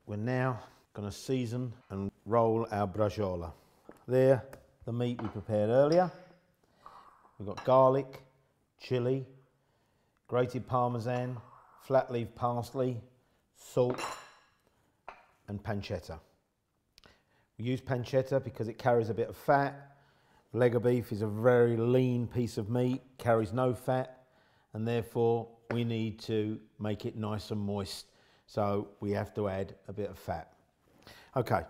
we're now going to season and roll our braciole. There, the meat we prepared earlier. We've got garlic, chilli, grated Parmesan, flat leaf parsley, salt and pancetta. We use pancetta because it carries a bit of fat. Leg of beef is a very lean piece of meat, carries no fat, and therefore we need to make it nice and moist. So we have to add a bit of fat. Okay,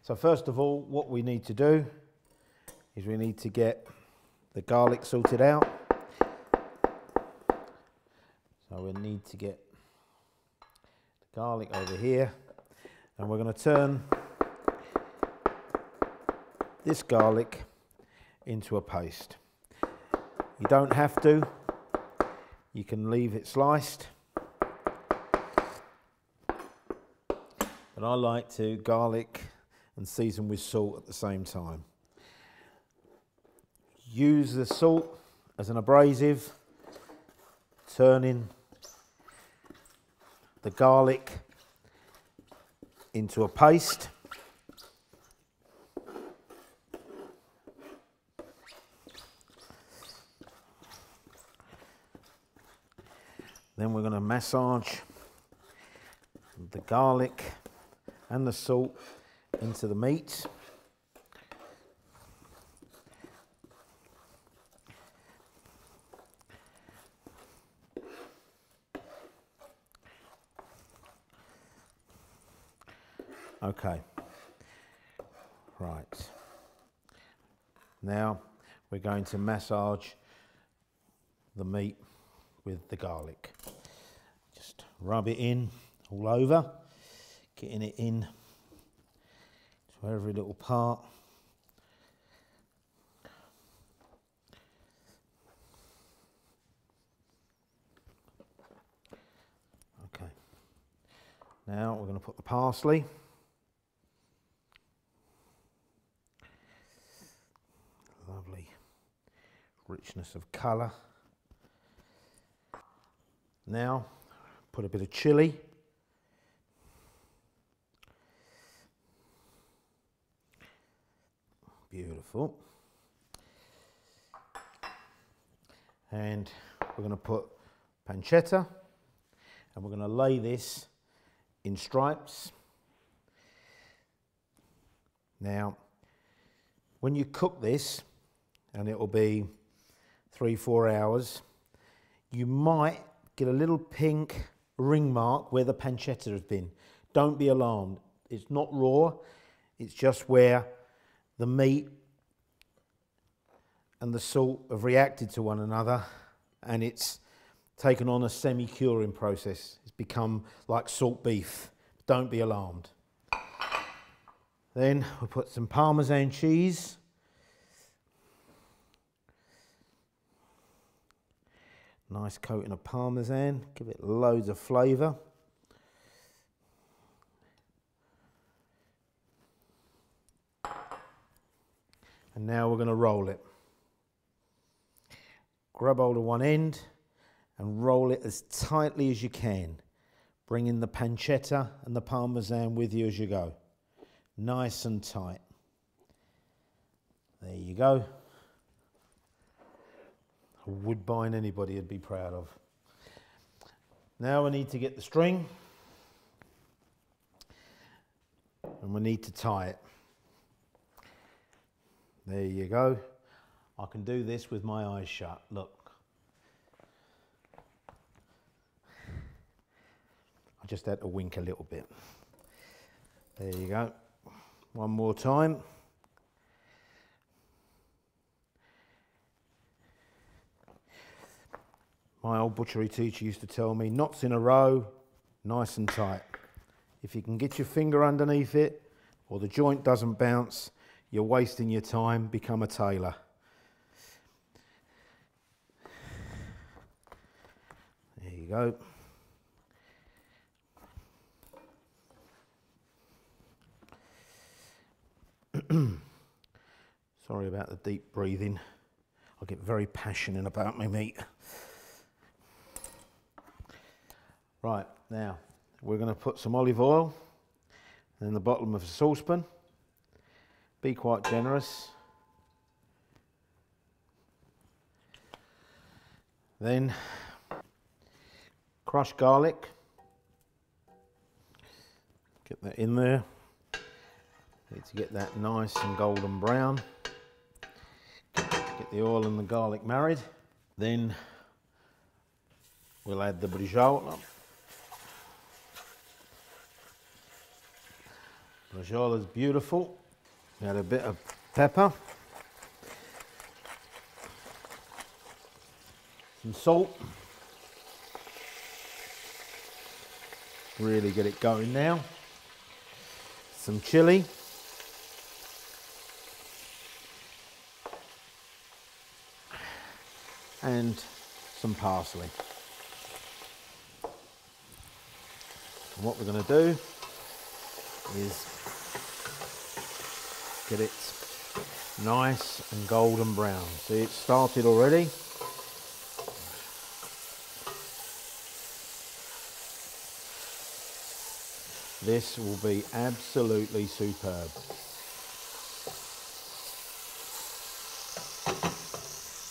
so first of all, what we need to do is we need to get the garlic sorted out. So we need to get the garlic over here, and we're going to turn this garlic into a paste. You don't have to, you can leave it sliced, but I like to garlic and season with salt at the same time. Use the salt as an abrasive, turning the garlic into a paste. Then we're going to massage the garlic and the salt into the meat. Okay, right. Now we're going to massage the meat with the garlic. Just rub it in all over, getting it in to every little part. Okay, now we're going to put the parsley. Lovely richness of colour. Now, put a bit of chilli. Beautiful. And we're going to put pancetta, and we're going to lay this in stripes. Now, when you cook this, and it will be 3-4 hours, you might get a little pink ring mark where the pancetta has been. Don't be alarmed. It's not raw. It's just where the meat and the salt have reacted to one another, and it's taken on a semi-curing process. It's become like salt beef. Don't be alarmed. Then we'll put some Parmesan cheese. Nice coating of Parmesan, give it loads of flavour. And now we're going to roll it. Grab hold of one end and roll it as tightly as you can. Bring in the pancetta and the Parmesan with you as you go. Nice and tight. There you go. A woodbine anybody would be proud of. Now we need to get the string, and we need to tie it. There you go. I can do this with my eyes shut. Look. I just had to wink a little bit. There you go. One more time. My old butchery teacher used to tell me, knots in a row, nice and tight. If you can get your finger underneath it, or the joint doesn't bounce, you're wasting your time. Become a tailor. There you go. Sorry about the deep breathing. I get very passionate about my meat. Right, now we're going to put some olive oil and the bottom of a saucepan. Be quite generous. Then crushed garlic. Get that in there. Need to get that nice and golden brown. Get the oil and the garlic married. Then we'll add the braciole. Braciole is beautiful. Add a bit of pepper. Some salt. Really get it going now. Some chilli. And some parsley. And what we're going to do is get it nice and golden brown. See, it's started already. This will be absolutely superb.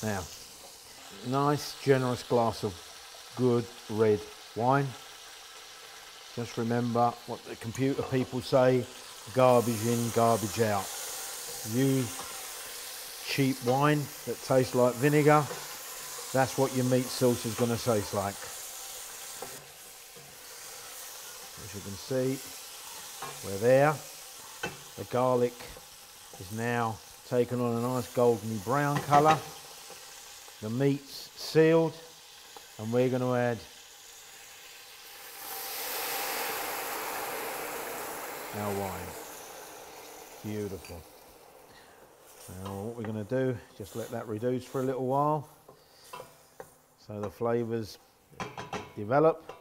Now, nice generous glass of good red wine. Just remember what the computer people say, garbage in, garbage out. Use cheap wine that tastes like vinegar. That's what your meat sauce is going to taste like. As you can see, we're there. The garlic is now taken on a nice goldeny brown colour. The meat's sealed, and we're going to add our wine. Beautiful. Now what we're going to do, just let that reduce for a little while so the flavours develop.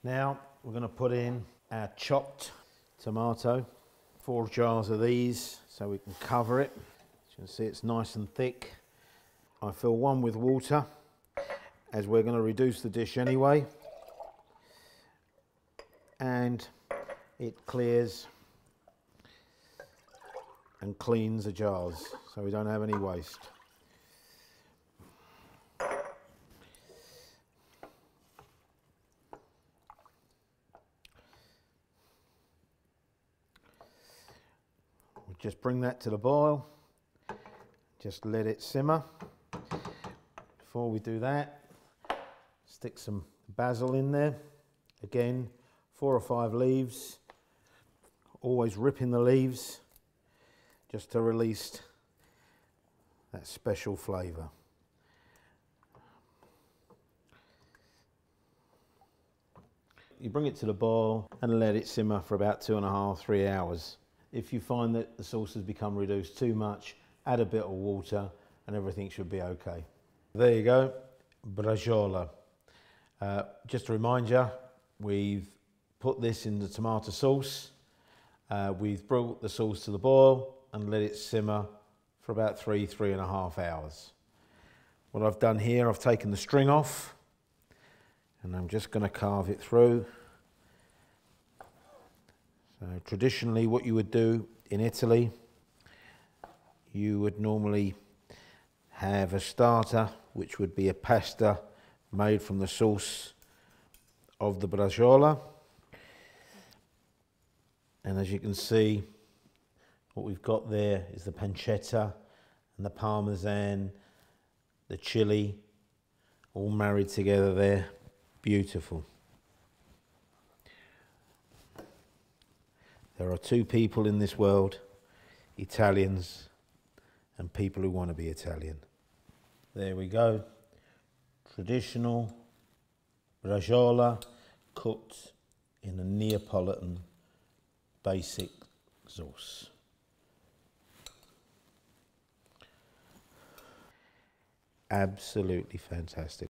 Now we're going to put in our chopped tomato, 4 jars of these so we can cover it. As you can see, it's nice and thick. I fill one with water as we're going to reduce the dish anyway, and it clears and cleans the jars so we don't have any waste. We'll just bring that to the boil, just let it simmer. Before we do that, stick some basil in there. Again, 4 or 5 leaves. Always ripping the leaves just to release that special flavour. You bring it to the boil and let it simmer for about 2.5 to 3 hours. If you find that the sauce has become reduced too much, add a bit of water and everything should be okay. There you go, braciole. Just to remind you, we've put this in the tomato sauce. We've brought the sauce to the boil and let it simmer for about 3.5 hours. What I've done here, I've taken the string off and I'm just going to carve it through. So traditionally what you would do in Italy, you would normally have a starter, which would be a pasta made from the sauce of the braciole. And as you can see, what we've got there is the pancetta and the Parmesan, the chili, all married together there. Beautiful. There are 2 people in this world, Italians and people who want to be Italian. There we go. Traditional braciole cooked in a Neapolitan basic sauce. Absolutely fantastic.